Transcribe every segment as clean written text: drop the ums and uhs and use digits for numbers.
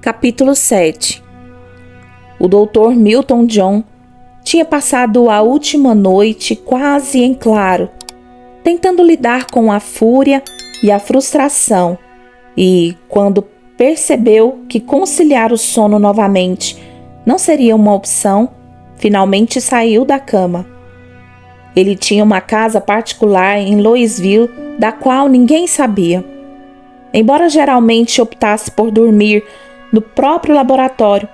Capítulo 7. O Dr. Milton John tinha passado a última noite quase em claro, tentando lidar com a fúria e a frustração, e, quando percebeu que conciliar o sono novamente não seria uma opção, finalmente saiu da cama. Ele tinha uma casa particular em Louisville, da qual ninguém sabia. Embora geralmente optasse por dormir no próprio laboratório,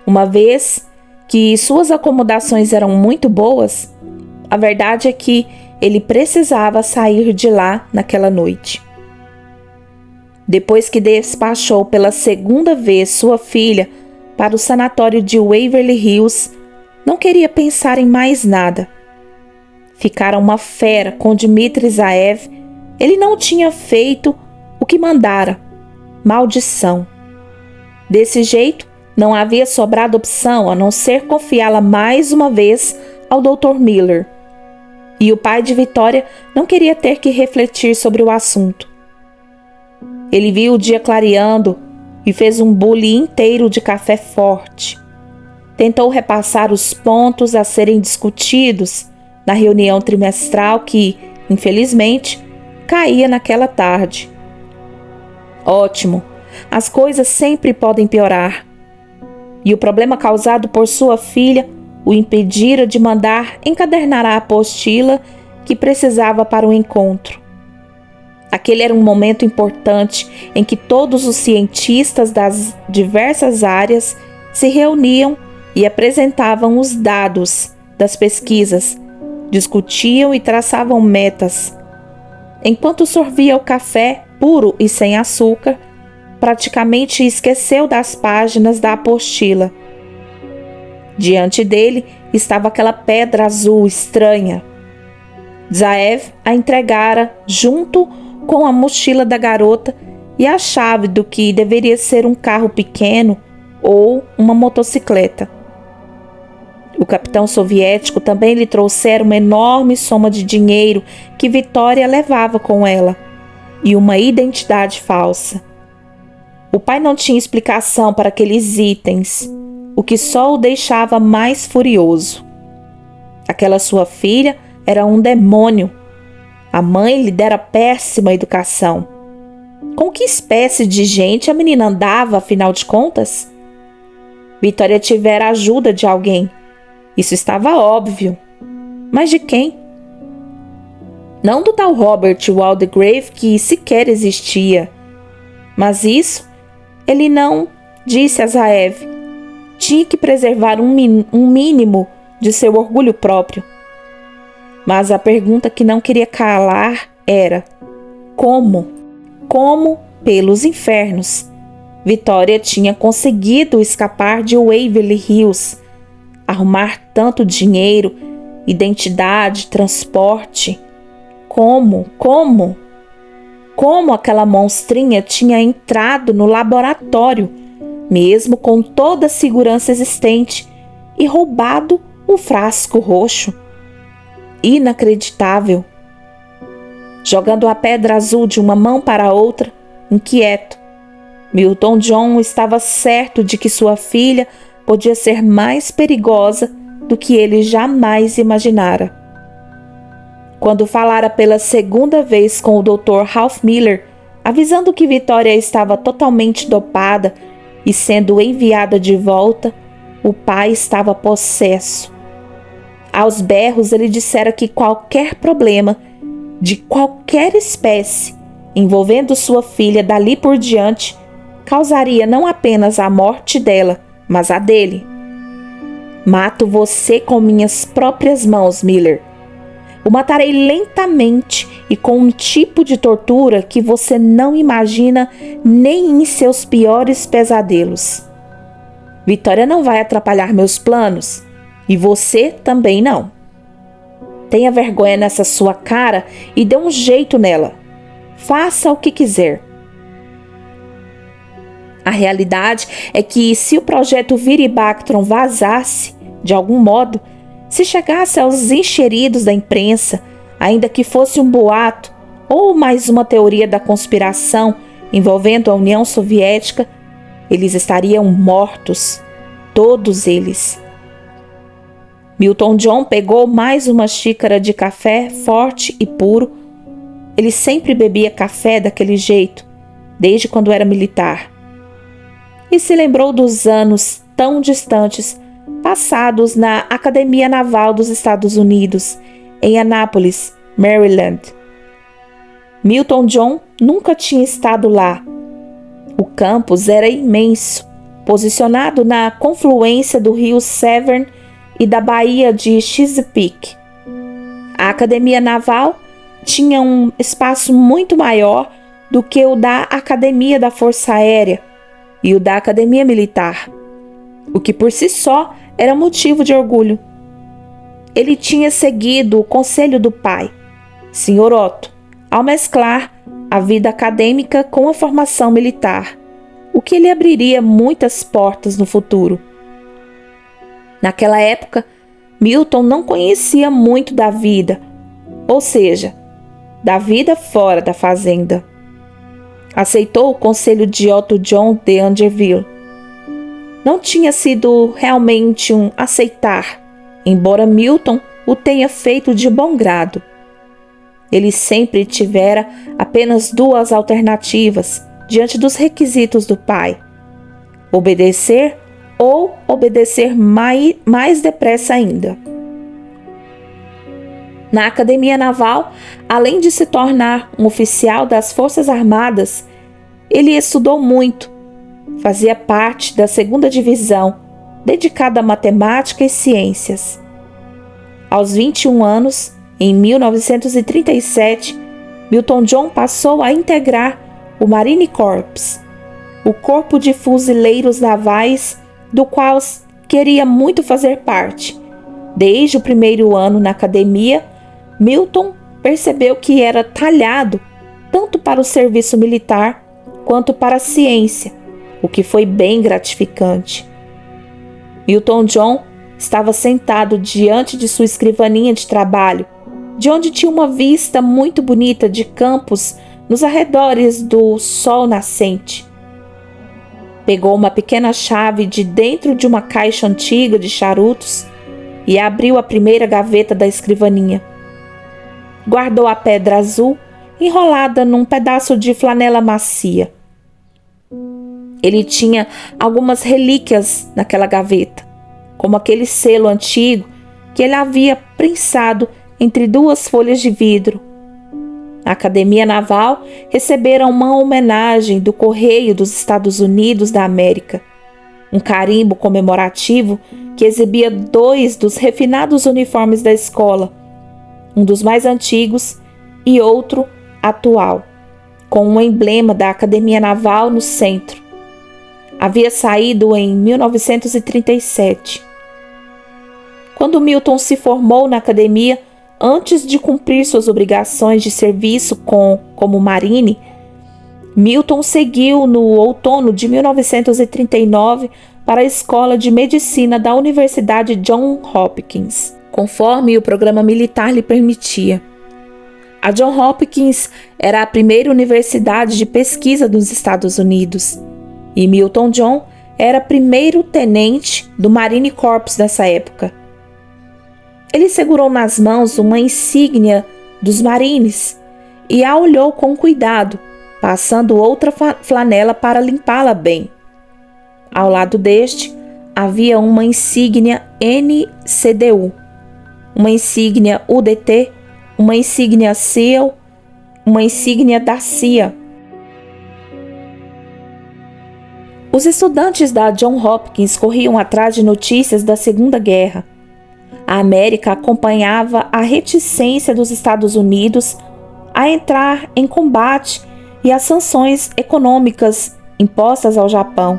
uma vez que suas acomodações eram muito boas, a verdade é que ele precisava sair de lá naquela noite. Depois que despachou pela segunda vez sua filha para o sanatório de Waverly Hills, não queria pensar em mais nada. Ficara uma fera com Dmitri Zaev. Ele não tinha feito o que mandara. Maldição! Desse jeito, não havia sobrado opção a não ser confiá-la mais uma vez ao Dr. Miller. E o pai de Vitória não queria ter que refletir sobre o assunto. Ele viu o dia clareando e fez um bule inteiro de café forte. Tentou repassar os pontos a serem discutidos na reunião trimestral que, infelizmente, caía naquela tarde. Ótimo! As coisas sempre podem piorar. E o problema causado por sua filha o impedira de mandar encadernar a apostila que precisava para o encontro. Aquele era um momento importante em que todos os cientistas das diversas áreas se reuniam e apresentavam os dados das pesquisas, discutiam e traçavam metas. Enquanto sorvia o café puro e sem açúcar, praticamente esqueceu das páginas da apostila. Diante dele estava aquela pedra azul estranha. Zaev a entregara junto com a mochila da garota e a chave do que deveria ser um carro pequeno ou uma motocicleta. O capitão soviético também lhe trouxera uma enorme soma de dinheiro que Vitória levava com ela e uma identidade falsa. O pai não tinha explicação para aqueles itens, o que só o deixava mais furioso. Aquela sua filha era um demônio. A mãe lhe dera péssima educação. Com que espécie de gente a menina andava, afinal de contas? Vitória tivera a ajuda de alguém. Isso estava óbvio. Mas de quem? Não do tal Robert Waldegrave, que sequer existia. Mas isso ele não disse a Zaev. Tinha que preservar um mínimo de seu orgulho próprio. Mas a pergunta que não queria calar era: como? Como, pelos infernos, Vitória tinha conseguido escapar de Waverly Hills, arrumar tanto dinheiro, identidade, transporte? Como? Como aquela monstrinha tinha entrado no laboratório, mesmo com toda a segurança existente, e roubado um frasco roxo? Inacreditável! Jogando a pedra azul de uma mão para a outra, inquieto, Milton John estava certo de que sua filha podia ser mais perigosa do que ele jamais imaginara. Quando falara pela segunda vez com o Dr. Ralph Miller, avisando que Vitória estava totalmente dopada e sendo enviada de volta, o pai estava possesso. Aos berros ele dissera que qualquer problema, de qualquer espécie, envolvendo sua filha dali por diante, causaria não apenas a morte dela, mas a dele. Mato você com minhas próprias mãos, Miller. O matarei lentamente e com um tipo de tortura que você não imagina nem em seus piores pesadelos. Vitória não vai atrapalhar meus planos e você também não. Tenha vergonha nessa sua cara e dê um jeito nela. Faça o que quiser. A realidade é que se o projeto Viribactron vazasse, de algum modo, se chegasse aos encheridos da imprensa, ainda que fosse um boato ou mais uma teoria da conspiração envolvendo a União Soviética, eles estariam mortos, todos eles. Milton John pegou mais uma xícara de café forte e puro. Ele sempre bebia café daquele jeito, desde quando era militar. E se lembrou dos anos tão distantes passados na Academia Naval dos Estados Unidos, em Annapolis, Maryland. Milton John nunca tinha estado lá. O campus era imenso, posicionado na confluência do rio Severn e da Baía de Chesapeake. A Academia Naval tinha um espaço muito maior do que o da Academia da Força Aérea e o da Academia Militar, o que por si só era motivo de orgulho. Ele tinha seguido o conselho do pai, Sr. Otto, ao mesclar a vida acadêmica com a formação militar, o que lhe abriria muitas portas no futuro. Naquela época, Milton não conhecia muito da vida, ou seja, da vida fora da fazenda. Aceitou o conselho de Otto John de Anderville. Não tinha sido realmente um aceitar, embora Milton o tenha feito de bom grado. Ele sempre tivera apenas duas alternativas diante dos requisitos do pai: obedecer ou obedecer mais depressa ainda. Na Academia Naval, além de se tornar um oficial das Forças Armadas, ele estudou muito. Fazia parte da 2ª Divisão, dedicada a matemática e ciências. Aos 21 anos, em 1937, Milton John passou a integrar o Marine Corps, o corpo de fuzileiros navais do qual queria muito fazer parte. Desde o primeiro ano na academia, Milton percebeu que era talhado tanto para o serviço militar quanto para a ciência, o que foi bem gratificante. Milton John estava sentado diante de sua escrivaninha de trabalho, de onde tinha uma vista muito bonita de campos nos arredores do sol nascente. Pegou uma pequena chave de dentro de uma caixa antiga de charutos e abriu a primeira gaveta da escrivaninha. Guardou a pedra azul enrolada num pedaço de flanela macia. Ele tinha algumas relíquias naquela gaveta, como aquele selo antigo que ele havia prensado entre duas folhas de vidro. A Academia Naval recebera uma homenagem do Correio dos Estados Unidos da América, um carimbo comemorativo que exibia 2 dos refinados uniformes da escola, um dos mais antigos e outro atual, com um emblema da Academia Naval no centro. Havia saído em 1937. Quando Milton se formou na academia, antes de cumprir suas obrigações de serviço como marine, Milton seguiu no outono de 1939 para a Escola de Medicina da Universidade Johns Hopkins, conforme o programa militar lhe permitia. A Johns Hopkins era a primeira universidade de pesquisa dos Estados Unidos, e Milton John era primeiro tenente do Marine Corps nessa época. Ele segurou nas mãos uma insígnia dos Marines e a olhou com cuidado, passando outra flanela para limpá-la bem. Ao lado deste, havia uma insígnia NCDU, uma insígnia UDT, uma insígnia SEAL, uma insígnia da CIA. Os estudantes da Johns Hopkins corriam atrás de notícias da Segunda Guerra. A América acompanhava a reticência dos Estados Unidos a entrar em combate e as sanções econômicas impostas ao Japão,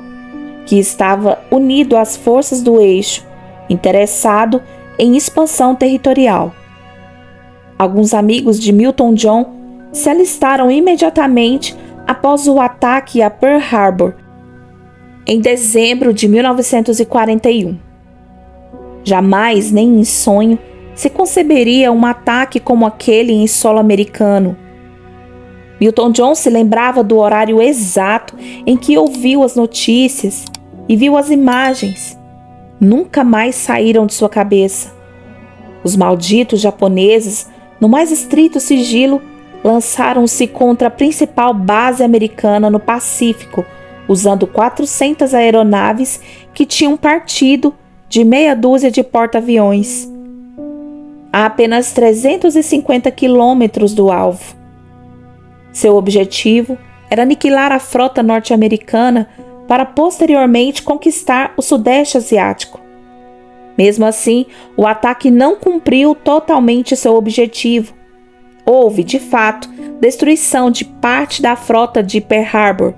que estava unido às forças do eixo, interessado em expansão territorial. Alguns amigos de Milton John se alistaram imediatamente após o ataque a Pearl Harbor, em dezembro de 1941. Jamais, nem em sonho, se conceberia um ataque como aquele em solo americano. Milton John se lembrava do horário exato em que ouviu as notícias e viu as imagens. Nunca mais saíram de sua cabeça. Os malditos japoneses, no mais estrito sigilo, lançaram-se contra a principal base americana no Pacífico, usando 400 aeronaves que tinham partido de meia dúzia de porta-aviões, a apenas 350 quilômetros do alvo. Seu objetivo era aniquilar a frota norte-americana para posteriormente conquistar o Sudeste Asiático. Mesmo assim, o ataque não cumpriu totalmente seu objetivo. Houve, de fato, destruição de parte da frota de Pearl Harbor,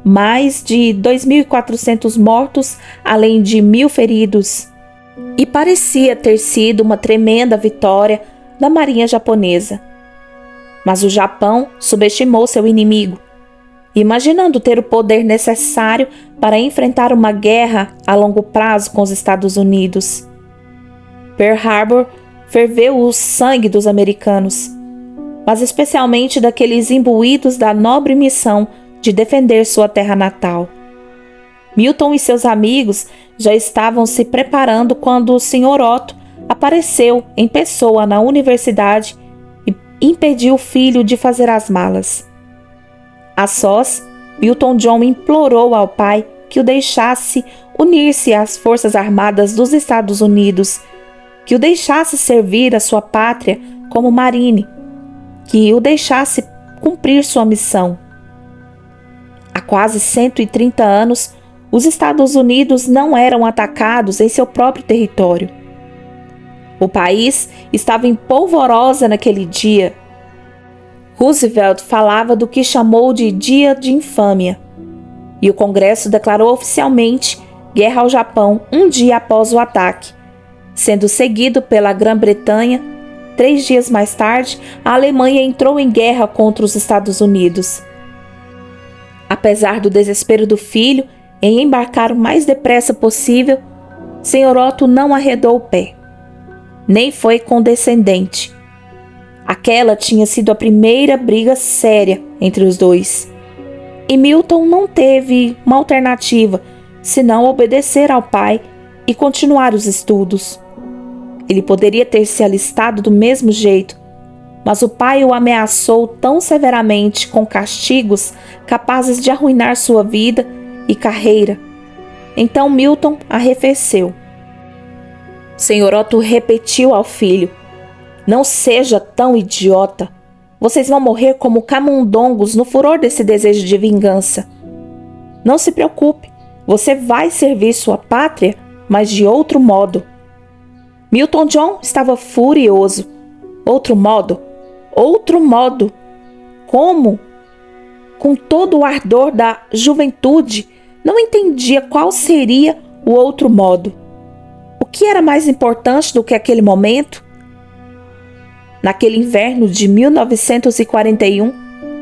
mais de 2.400 mortos, além de 1.000 feridos. E parecia ter sido uma tremenda vitória da marinha japonesa. Mas o Japão subestimou seu inimigo, imaginando ter o poder necessário para enfrentar uma guerra a longo prazo com os Estados Unidos. Pearl Harbor ferveu o sangue dos americanos, mas especialmente daqueles imbuídos da nobre missão de defender sua terra natal. Milton e seus amigos já estavam se preparando quando o Sr. Otto apareceu em pessoa na universidade e impediu o filho de fazer as malas. A sós, Milton John implorou ao pai que o deixasse unir-se às Forças Armadas dos Estados Unidos, que o deixasse servir a sua pátria como marine, que o deixasse cumprir sua missão. Há quase 130 anos, os Estados Unidos não eram atacados em seu próprio território. O país estava em polvorosa naquele dia. Roosevelt falava do que chamou de Dia de Infâmia, e o Congresso declarou oficialmente guerra ao Japão um dia após o ataque, sendo seguido pela Grã-Bretanha. 3 dias mais tarde, a Alemanha entrou em guerra contra os Estados Unidos. Apesar do desespero do filho em embarcar o mais depressa possível, Sr. Otto não arredou o pé, nem foi condescendente. Aquela tinha sido a primeira briga séria entre os dois, e Milton não teve uma alternativa senão obedecer ao pai e continuar os estudos. Ele poderia ter se alistado do mesmo jeito, mas o pai o ameaçou tão severamente com castigos capazes de arruinar sua vida e carreira. Então Milton arrefeceu. Sr. Otto repetiu ao filho: "Não seja tão idiota. Vocês vão morrer como camundongos no furor desse desejo de vingança. Não se preocupe, você vai servir sua pátria, mas de outro modo." Milton John estava furioso. Outro modo? Outro modo? Como? Com todo o ardor da juventude, não entendia qual seria o outro modo. O que era mais importante do que aquele momento? Naquele inverno de 1941,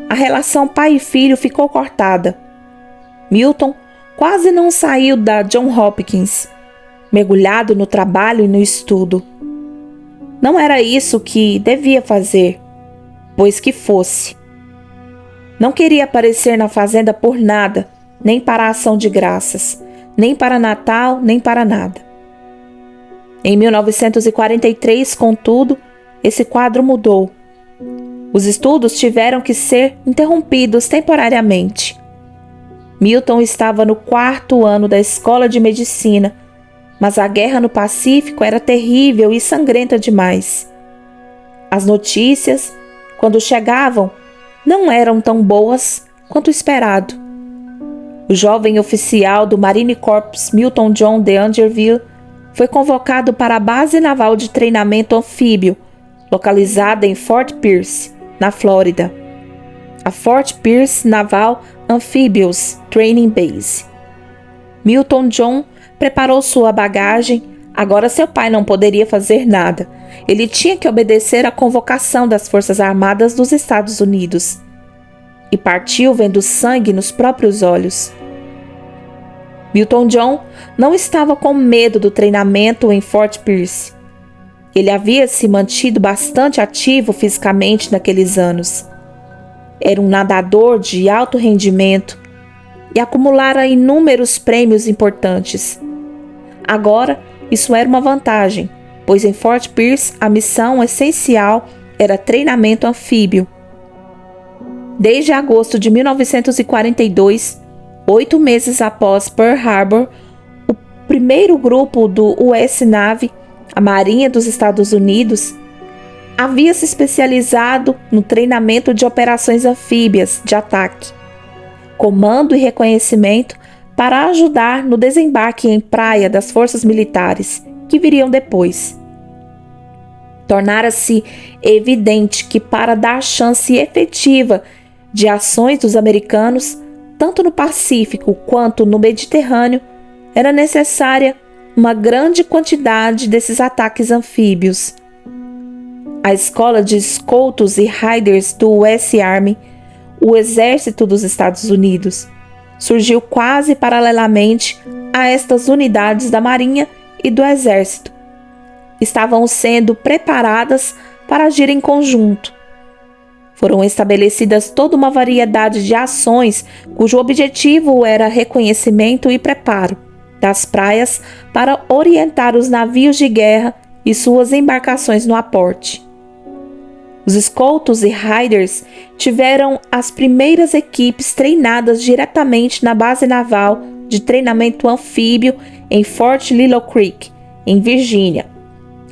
a relação pai e filho ficou cortada. Milton quase não saiu da Johns Hopkins, mergulhado no trabalho e no estudo. Não era isso que devia fazer, pois que fosse. Não queria aparecer na fazenda por nada, nem para a ação de graças, nem para Natal, nem para nada. Em 1943, contudo, esse quadro mudou. Os estudos tiveram que ser interrompidos temporariamente. Milton estava no 4º ano da escola de medicina, mas a guerra no Pacífico era terrível e sangrenta demais. As notícias, quando chegavam, não eram tão boas quanto esperado. O jovem oficial do Marine Corps Milton John de Angerville foi convocado para a base naval de treinamento anfíbio, localizada em Fort Pierce, na Flórida. A Fort Pierce Naval Amphibious Training Base. Milton John preparou sua bagagem. Agora seu pai não poderia fazer nada. Ele tinha que obedecer à convocação das Forças Armadas dos Estados Unidos. E partiu vendo sangue nos próprios olhos. Milton John não estava com medo do treinamento em Fort Pierce. Ele havia se mantido bastante ativo fisicamente naqueles anos. Era um nadador de alto rendimento e acumulara inúmeros prêmios importantes. Agora, isso era uma vantagem, pois em Fort Pierce a missão essencial era treinamento anfíbio. Desde agosto de 1942, 8 meses após Pearl Harbor, o primeiro grupo do US Navy, a Marinha dos Estados Unidos, havia se especializado no treinamento de operações anfíbias de ataque, comando e reconhecimento para ajudar no desembarque em praia das forças militares que viriam depois. Tornara-se evidente que, para dar chance efetiva de ações dos americanos, tanto no Pacífico quanto no Mediterrâneo, era necessária uma grande quantidade desses ataques anfíbios. A escola de escoltos e riders do US Army, o Exército dos Estados Unidos, surgiu quase paralelamente a estas unidades da Marinha e do Exército. Estavam sendo preparadas para agir em conjunto. Foram estabelecidas toda uma variedade de ações cujo objetivo era reconhecimento e preparo das praias para orientar os navios de guerra e suas embarcações no aporte. Os escoltos e riders tiveram as primeiras equipes treinadas diretamente na base naval de treinamento anfíbio em Fort Lilo Creek, em Virgínia,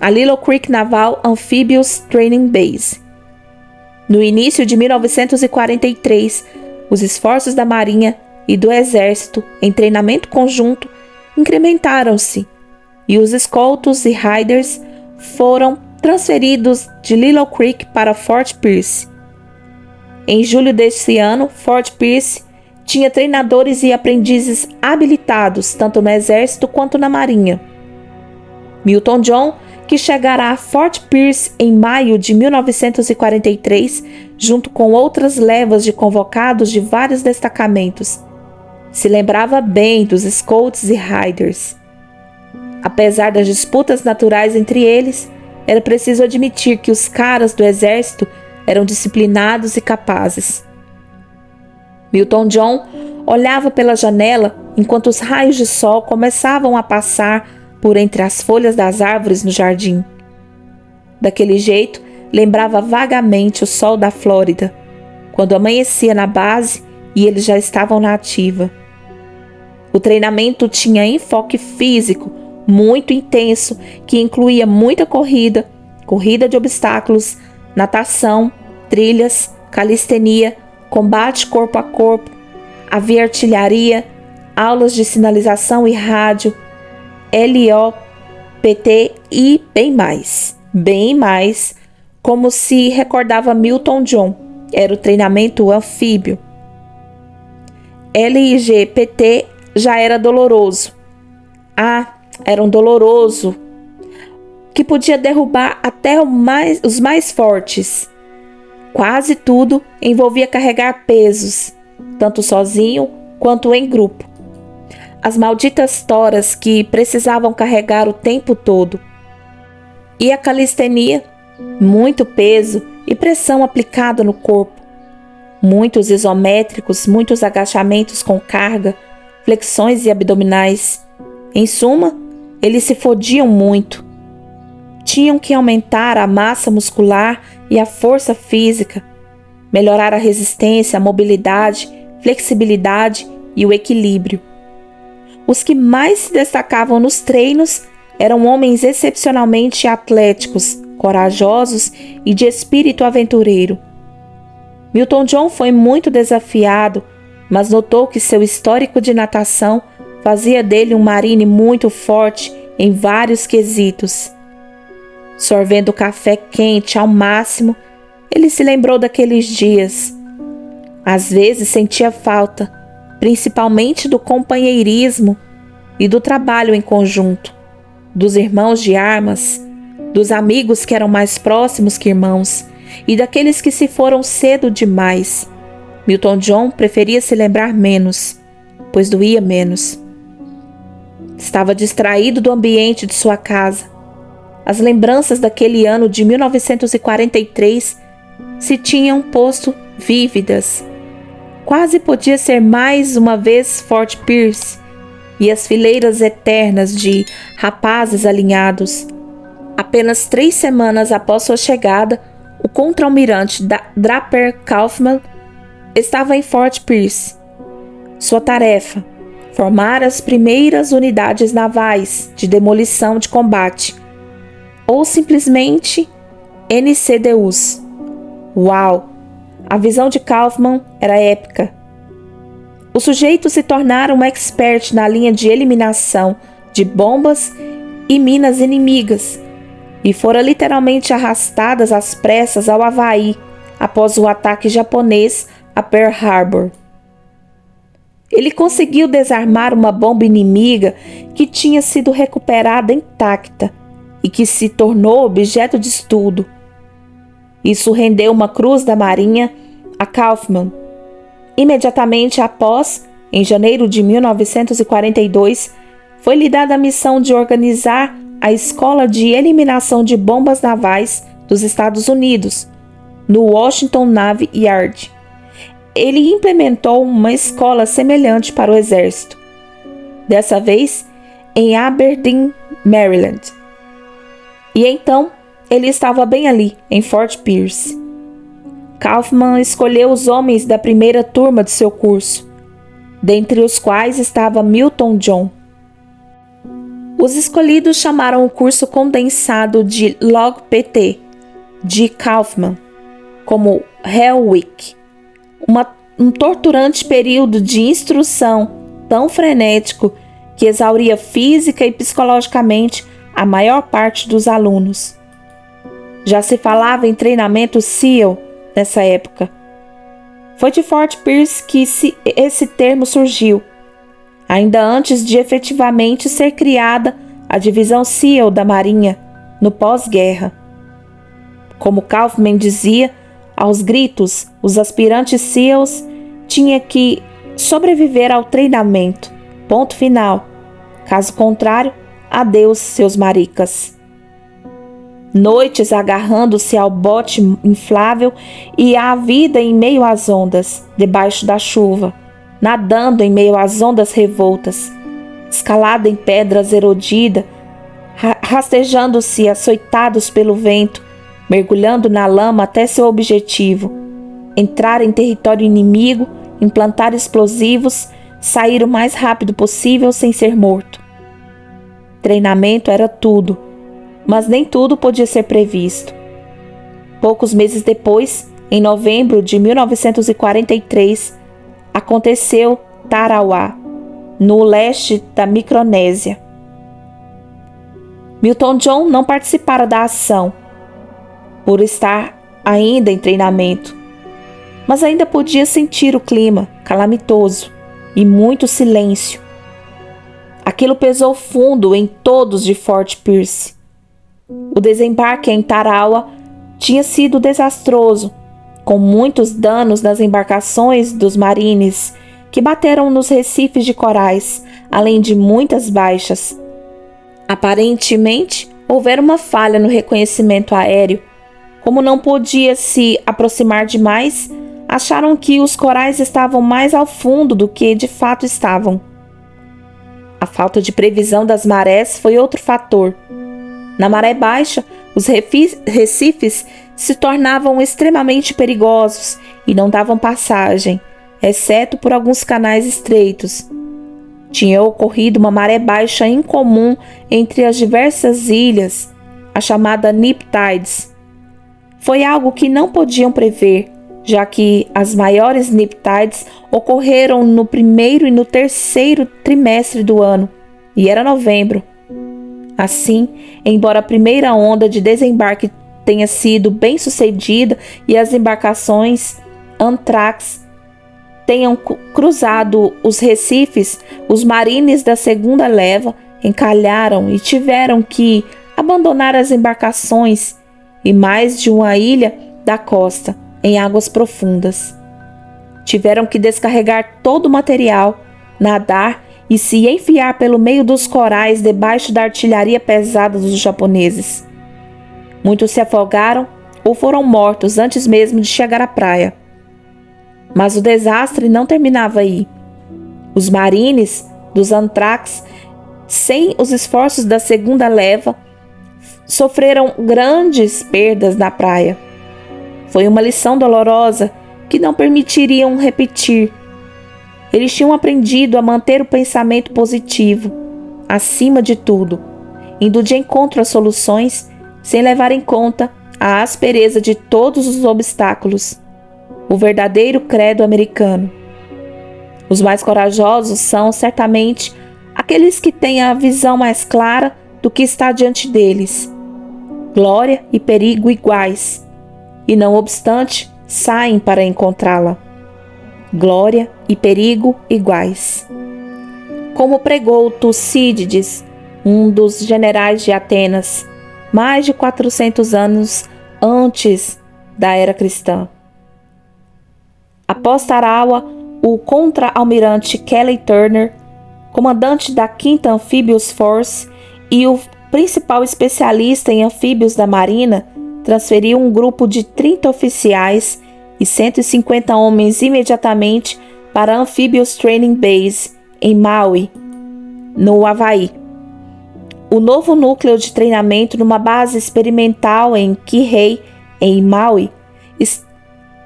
a Lilo Creek Naval Amphibious Training Base. No início de 1943, os esforços da Marinha e do Exército em treinamento conjunto incrementaram-se e os escoltos e riders foram transferidos de Lilo Creek para Fort Pierce. Em julho deste ano, Fort Pierce tinha treinadores e aprendizes habilitados tanto no Exército quanto na Marinha. Milton John, que chegará a Fort Pierce em maio de 1943, junto com outras levas de convocados de vários destacamentos, se lembrava bem dos Scouts e Riders. Apesar das disputas naturais entre eles, era preciso admitir que os caras do exército eram disciplinados e capazes. Milton John olhava pela janela enquanto os raios de sol começavam a passar por entre as folhas das árvores no jardim. Daquele jeito, lembrava vagamente o sol da Flórida, quando amanhecia na base e eles já estavam na ativa. O treinamento tinha enfoque físico muito intenso, que incluía muita corrida de obstáculos, natação, trilhas, calistenia, combate corpo a corpo, havia artilharia, aulas de sinalização e rádio, LO, PT e bem mais, como se recordava Milton John, era o treinamento anfíbio. LIG, PT já era doloroso. Era um doloroso que podia derrubar até os mais fortes. Quase tudo envolvia carregar pesos, tanto sozinho quanto em grupo. As malditas toras que precisavam carregar o tempo todo. E a calistenia, muito peso e pressão aplicada no corpo. Muitos isométricos, muitos agachamentos com carga, flexões e abdominais. Em suma, eles se fodiam muito. Tinham que aumentar a massa muscular e a força física, melhorar a resistência, a mobilidade, flexibilidade e o equilíbrio. Os que mais se destacavam nos treinos eram homens excepcionalmente atléticos, corajosos e de espírito aventureiro. Milton John foi muito desafiado, mas notou que seu histórico de natação fazia dele um marine muito forte em vários quesitos. Sorvendo café quente ao máximo, ele se lembrou daqueles dias. Às vezes sentia falta, principalmente do companheirismo e do trabalho em conjunto, dos irmãos de armas, dos amigos que eram mais próximos que irmãos e daqueles que se foram cedo demais. Milton John preferia se lembrar menos, pois doía menos. Estava distraído do ambiente de sua casa. As lembranças daquele ano de 1943 se tinham posto vívidas. Quase podia ser mais uma vez Fort Pierce e as fileiras eternas de rapazes alinhados. Apenas 3 semanas após sua chegada, o contra-almirante Draper Kaufman estava em Fort Pierce. Sua tarefa: formar as primeiras unidades navais de demolição de combate, ou simplesmente NCDUs. Uau! A visão de Kaufman era épica. O sujeito se tornara um expert na linha de eliminação de bombas e minas inimigas e fora literalmente arrastadas às pressas ao Havaí após o ataque japonês a Pearl Harbor. Ele conseguiu desarmar uma bomba inimiga que tinha sido recuperada intacta e que se tornou objeto de estudo. Isso rendeu uma Cruz da Marinha a Kaufman. Imediatamente após, em janeiro de 1942, foi-lhe dada a missão de organizar a Escola de Eliminação de Bombas Navais dos Estados Unidos, no Washington Navy Yard. Ele implementou uma escola semelhante para o Exército, dessa vez em Aberdeen, Maryland. E então, ele estava bem ali, em Fort Pierce. Kaufman escolheu os homens da primeira turma de seu curso, dentre os quais estava Milton John. Os escolhidos chamaram o curso condensado de Log PT, de Kaufman, como Hell Week, um torturante período de instrução tão frenético que exauria física e psicologicamente a maior parte dos alunos. Já se falava em treinamento SEAL nessa época. Foi de Fort Pierce que esse termo surgiu, ainda antes de efetivamente ser criada a divisão SEAL da Marinha no pós-guerra. Como Kaufman dizia, aos gritos, os aspirantes SEALs tinham que sobreviver ao treinamento. Ponto final. Caso contrário, adeus, seus maricas. Noites agarrando-se ao bote inflável e à vida em meio às ondas, debaixo da chuva, nadando em meio às ondas revoltas, escalada em pedras erodida, rastejando-se açoitados pelo vento, mergulhando na lama até seu objetivo, entrar em território inimigo, implantar explosivos, sair o mais rápido possível sem ser morto. Treinamento era tudo, mas nem tudo podia ser previsto. Poucos meses depois, em novembro de 1943, aconteceu Tarawa, no leste da Micronésia. Milton John não participara da ação, por estar ainda em treinamento, mas ainda podia sentir o clima calamitoso e muito silêncio. Aquilo pesou fundo em todos de Fort Pierce. O desembarque em Tarawa tinha sido desastroso, com muitos danos nas embarcações dos marines que bateram nos recifes de corais, além de muitas baixas. Aparentemente, houvera uma falha no reconhecimento aéreo. Como não podia se aproximar demais, acharam que os corais estavam mais ao fundo do que de fato estavam. A falta de previsão das marés foi outro fator. Na maré baixa, os recifes se tornavam extremamente perigosos e não davam passagem, exceto por alguns canais estreitos. Tinha ocorrido uma maré baixa incomum entre as diversas ilhas, a chamada Neap Tides. Foi algo que não podiam prever, já que as maiores Neap Tides ocorreram no primeiro e no terceiro trimestre do ano, e era novembro. Assim, embora a primeira onda de desembarque tenha sido bem sucedida e as embarcações Anthrax tenham cruzado os recifes, os marines da segunda leva encalharam e tiveram que abandonar as embarcações e mais de uma ilha da costa em águas profundas. Tiveram que descarregar todo o material, nadar e se enfiar pelo meio dos corais debaixo da artilharia pesada dos japoneses. Muitos se afogaram ou foram mortos antes mesmo de chegar à praia. Mas o desastre não terminava aí. Os marines dos Anthrax, sem os esforços da segunda leva, sofreram grandes perdas na praia. Foi uma lição dolorosa que não permitiriam repetir. Eles tinham aprendido a manter o pensamento positivo, acima de tudo, indo de encontro às soluções, sem levar em conta a aspereza de todos os obstáculos. O verdadeiro credo americano. Os mais corajosos são, certamente, aqueles que têm a visão mais clara do que está diante deles. Glória e perigo iguais, e não obstante, saem para encontrá-la. Glória e perigo iguais. Como pregou Tucídides, um dos generais de Atenas, mais de 400 anos antes da era cristã. Após Tarawa, o contra-almirante Kelly Turner, comandante da 5ª Amphibious Force e o principal especialista em anfíbios da Marinha, transferiu um grupo de 30 oficiais e 150 homens imediatamente para a Amphibious Training Base, em Maui, no Havaí. O novo núcleo de treinamento numa base experimental em Kihei, em Maui,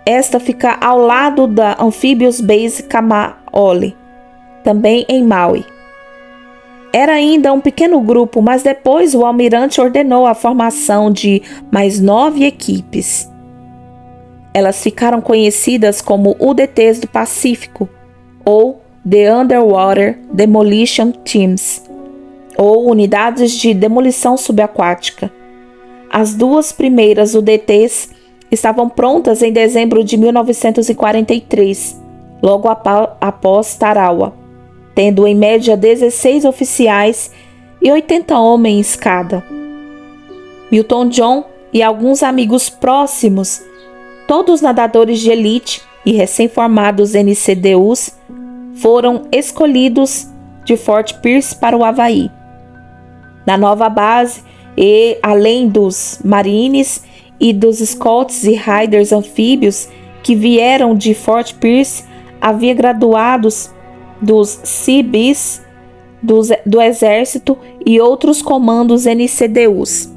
esta fica ao lado da Amphibious Base Kamaole, também em Maui. Era ainda um pequeno grupo, mas depois o almirante ordenou a formação de mais 9 equipes. Elas ficaram conhecidas como UDTs do Pacífico, ou The Underwater Demolition Teams, ou Unidades de Demolição Subaquática. As 2 primeiras UDTs estavam prontas em dezembro de 1943, logo após Tarawa, tendo em média 16 oficiais e 80 homens cada. Milton John e alguns amigos próximos, todos nadadores de elite e recém-formados NCDUs, foram escolhidos de Fort Pierce para o Havaí. Na nova base, e além dos Marines e dos Scouts e Riders anfíbios que vieram de Fort Pierce, havia graduados dos Seabees, do Exército e outros comandos NCDUs.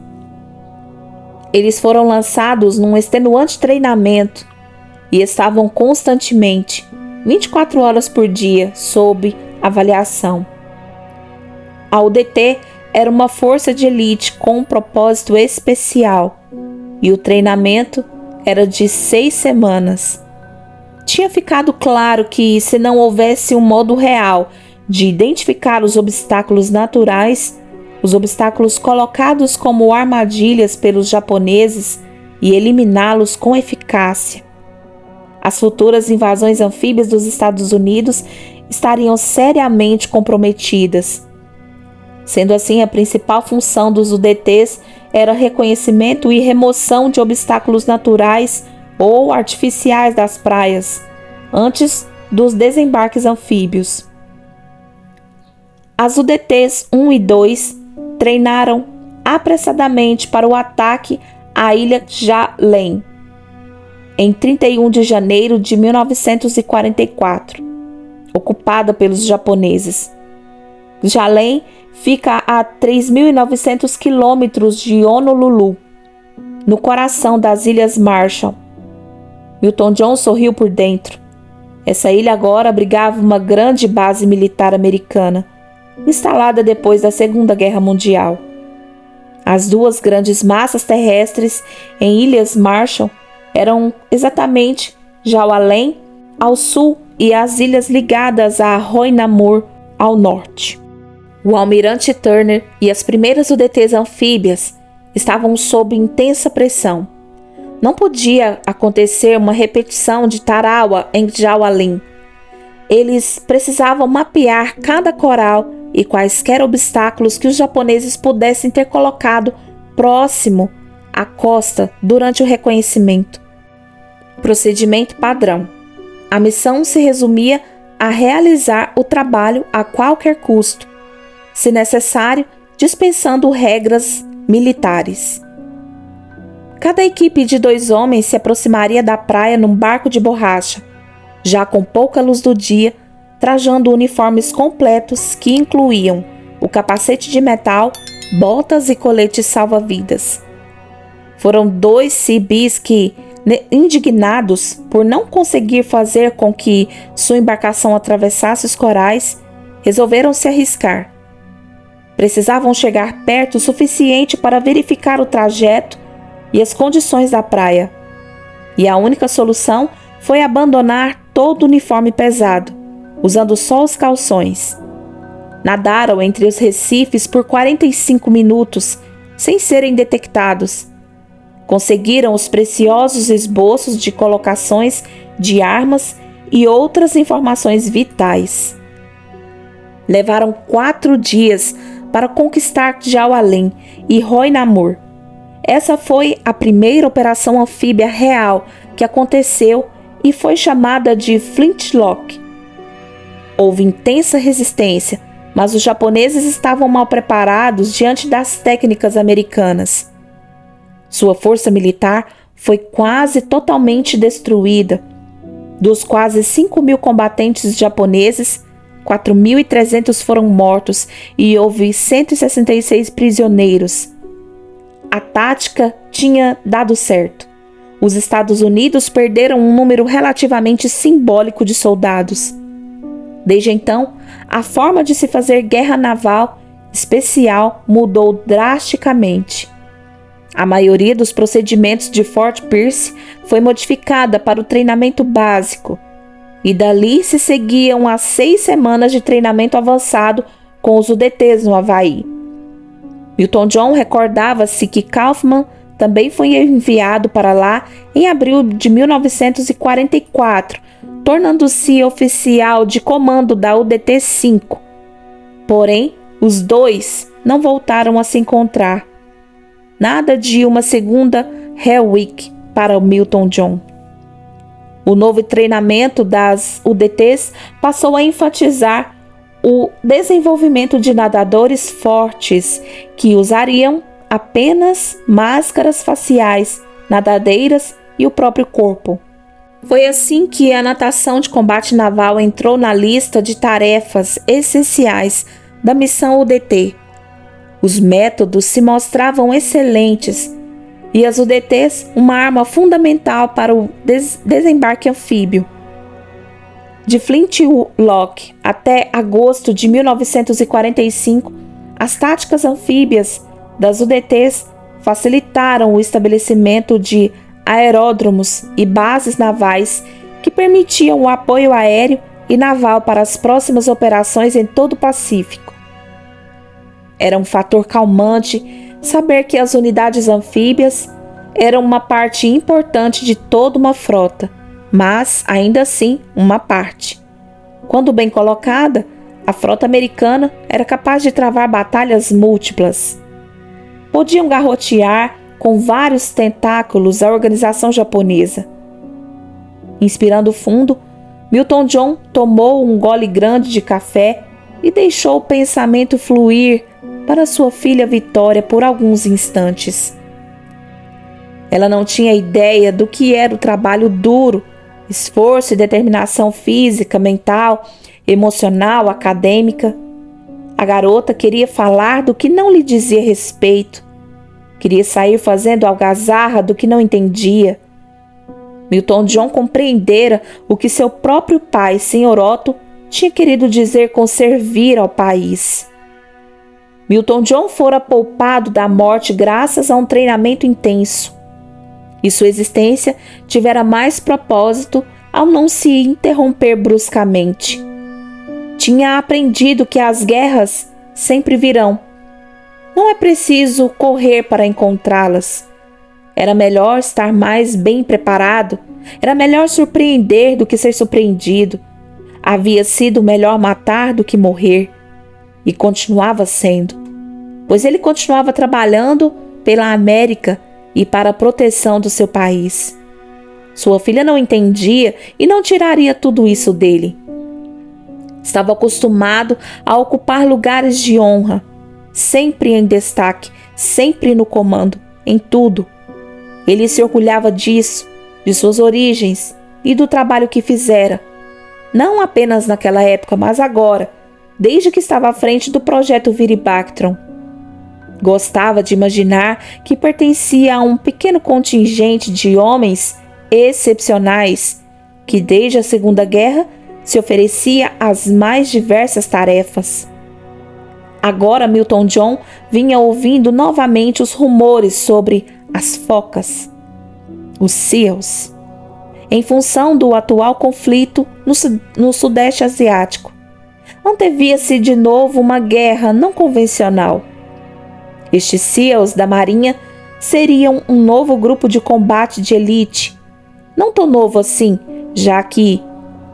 Eles foram lançados num extenuante treinamento e estavam constantemente, 24 horas por dia, sob avaliação. A UDT era uma força de elite com um propósito especial e o treinamento era de 6 semanas. Tinha ficado claro que, se não houvesse um modo real de identificar os obstáculos naturais, os obstáculos colocados como armadilhas pelos japoneses, e eliminá-los com eficácia, as futuras invasões anfíbias dos Estados Unidos estariam seriamente comprometidas. Sendo assim, a principal função dos UDTs era reconhecimento e remoção de obstáculos naturais ou artificiais das praias, antes dos desembarques anfíbios. As UDTs 1 e 2 treinaram apressadamente para o ataque à ilha Jalen, em 31 de janeiro de 1944, ocupada pelos japoneses. Jalen fica a 3.900 quilômetros de Honolulu, no coração das Ilhas Marshall. Milton John sorriu por dentro. Essa ilha agora abrigava uma grande base militar americana, instalada depois da Segunda Guerra Mundial. As 2 grandes massas terrestres em Ilhas Marshall eram exatamente Jawalem ao sul e as ilhas ligadas a Roinamur ao norte. O almirante Turner e as primeiras UDTs anfíbias estavam sob intensa pressão. Não podia acontecer uma repetição de Tarawa em Jawalem. Eles precisavam mapear cada coral e quaisquer obstáculos que os japoneses pudessem ter colocado próximo à costa durante o reconhecimento. Procedimento padrão. A missão se resumia a realizar o trabalho a qualquer custo, se necessário, dispensando regras militares. Cada equipe de 2 homens se aproximaria da praia num barco de borracha, já com pouca luz do dia, trajando uniformes completos que incluíam o capacete de metal, botas e coletes salva-vidas. Foram 2 civis que, indignados por não conseguir fazer com que sua embarcação atravessasse os corais, resolveram se arriscar. Precisavam chegar perto o suficiente para verificar o trajeto e as condições da praia. E a única solução foi abandonar todo o uniforme pesado, usando só os calções. Nadaram entre os recifes por 45 minutos, sem serem detectados. Conseguiram os preciosos esboços de colocações de armas e outras informações vitais. Levaram 4 dias para conquistar Jaualém e Roi Namur. Essa foi a primeira operação anfíbia real que aconteceu e foi chamada de Flintlock. Houve intensa resistência, mas os japoneses estavam mal preparados diante das técnicas americanas. Sua força militar foi quase totalmente destruída. Dos quase 5.000 combatentes japoneses, 4.300 foram mortos e houve 166 prisioneiros. A tática tinha dado certo. Os Estados Unidos perderam um número relativamente simbólico de soldados. Desde então, a forma de se fazer guerra naval especial mudou drasticamente. A maioria dos procedimentos de Fort Pierce foi modificada para o treinamento básico, e dali se seguiam as 6 semanas de treinamento avançado com os UDTs no Havaí. Milton John recordava-se que Kaufman também foi enviado para lá em abril de 1944, tornando-se oficial de comando da UDT-5. Porém, os 2 não voltaram a se encontrar. Nada de uma segunda Hell Week para o Milton John. O novo treinamento das UDTs passou a enfatizar o desenvolvimento de nadadores fortes que usariam apenas máscaras faciais, nadadeiras e o próprio corpo. Foi assim que a natação de combate naval entrou na lista de tarefas essenciais da missão UDT. Os métodos se mostravam excelentes e as UDTs uma arma fundamental para o desembarque anfíbio. De Flintlock até agosto de 1945, as táticas anfíbias das UDTs facilitaram o estabelecimento de aeródromos e bases navais que permitiam o apoio aéreo e naval para as próximas operações em todo o Pacífico. Era um fator calmante saber que as unidades anfíbias eram uma parte importante de toda uma frota, mas, ainda assim, uma parte. Quando bem colocada, a frota americana era capaz de travar batalhas múltiplas. Podiam garrotear com vários tentáculos a organização japonesa. Inspirando fundo, Milton John tomou um gole grande de café e deixou o pensamento fluir para sua filha Vitória por alguns instantes. Ela não tinha ideia do que era o trabalho duro, esforço e determinação física, mental, emocional, acadêmica. A garota queria falar do que não lhe dizia respeito. Queria sair fazendo algazarra do que não entendia. Milton John compreendera o que seu próprio pai, Sr. Otto, tinha querido dizer com servir ao país. Milton John fora poupado da morte graças a um treinamento intenso. E sua existência tivera mais propósito ao não se interromper bruscamente. Tinha aprendido que as guerras sempre virão. Não é preciso correr para encontrá-las. Era melhor estar mais bem preparado. Era melhor surpreender do que ser surpreendido. Havia sido melhor matar do que morrer. E continuava sendo, pois ele continuava trabalhando pela América e para a proteção do seu país. Sua filha não entendia e não tiraria tudo isso dele. Estava acostumado a ocupar lugares de honra, sempre em destaque, sempre no comando, em tudo. Ele se orgulhava disso, de suas origens e do trabalho que fizera, não apenas naquela época, mas agora, desde que estava à frente do projeto Viribactron. Gostava de imaginar que pertencia a um pequeno contingente de homens excepcionais que desde a Segunda Guerra se oferecia às mais diversas tarefas. Agora Milton John vinha ouvindo novamente os rumores sobre as focas, os SEALs, em função do atual conflito no Sudeste Asiático. Antevia-se de novo uma guerra não convencional. Estes SEALs da Marinha seriam um novo grupo de combate de elite, não tão novo assim, já que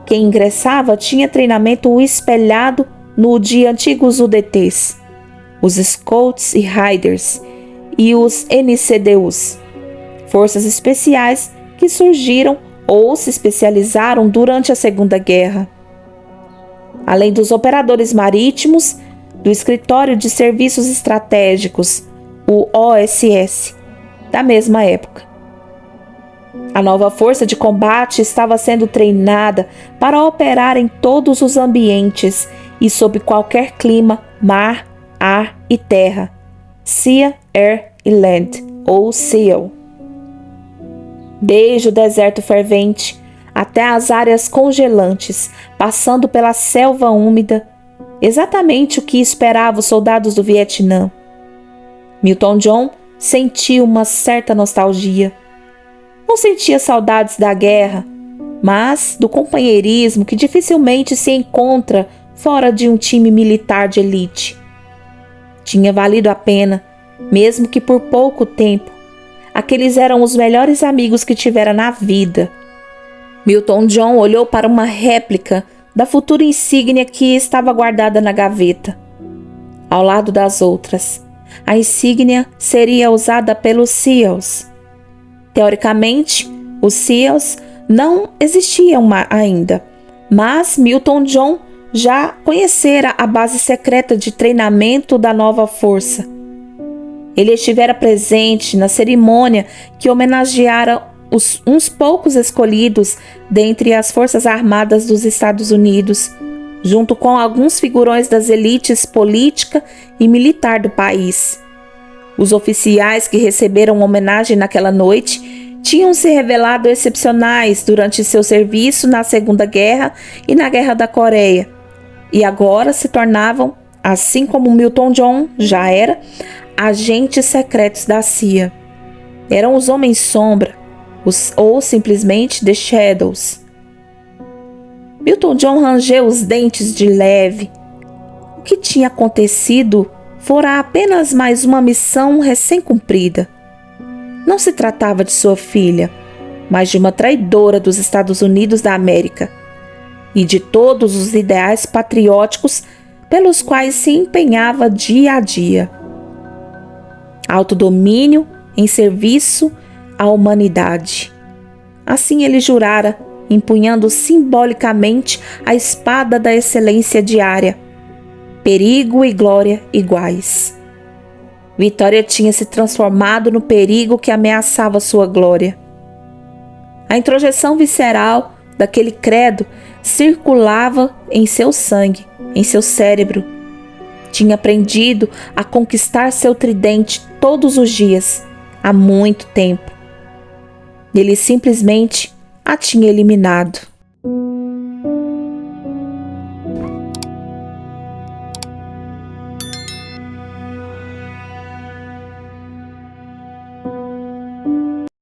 quem ingressava tinha treinamento espelhado no de antigos UDTs, os Scouts e Riders e os NCDUs, forças especiais que surgiram ou se especializaram durante a Segunda Guerra. Além dos operadores marítimos, do Escritório de Serviços Estratégicos, o OSS, da mesma época. A nova força de combate estava sendo treinada para operar em todos os ambientes e sob qualquer clima, mar, ar e terra, Sea, Air e Land, ou SEAL. Desde o deserto fervente até as áreas congelantes, passando pela selva úmida, exatamente o que esperavam os soldados do Vietnã. Milton John sentiu uma certa nostalgia. Não sentia saudades da guerra, mas do companheirismo que dificilmente se encontra fora de um time militar de elite. Tinha valido a pena, mesmo que por pouco tempo. Aqueles eram os melhores amigos que tivera na vida. Milton John olhou para uma réplica da futura insígnia que estava guardada na gaveta, ao lado das outras. A insígnia seria usada pelos SEALs. Teoricamente, os SEALs não existiam ainda, mas Milton John já conhecera a base secreta de treinamento da nova força. Ele estivera presente na cerimônia que homenageara uns poucos escolhidos dentre as Forças Armadas dos Estados Unidos, junto com alguns figurões das elites política e militar do país. Os oficiais que receberam homenagem naquela noite tinham se revelado excepcionais durante seu serviço na Segunda Guerra e na Guerra da Coreia, e agora se tornavam, assim como Milton John já era, agentes secretos da CIA. Eram os Homens Sombra, ou simplesmente The Shadows. Milton John rangeu os dentes de leve. O que tinha acontecido fora apenas mais uma missão recém-cumprida. Não se tratava de sua filha, mas de uma traidora dos Estados Unidos da América e de todos os ideais patrióticos pelos quais se empenhava dia a dia. Autodomínio em serviço à humanidade. Assim ele jurara, empunhando simbolicamente a espada da excelência diária. Perigo e glória iguais. Vitória tinha se transformado no perigo que ameaçava sua glória. A introjeção visceral daquele credo circulava em seu sangue, em seu cérebro. Tinha aprendido a conquistar seu tridente todos os dias, há muito tempo. Ele simplesmente a tinha eliminado.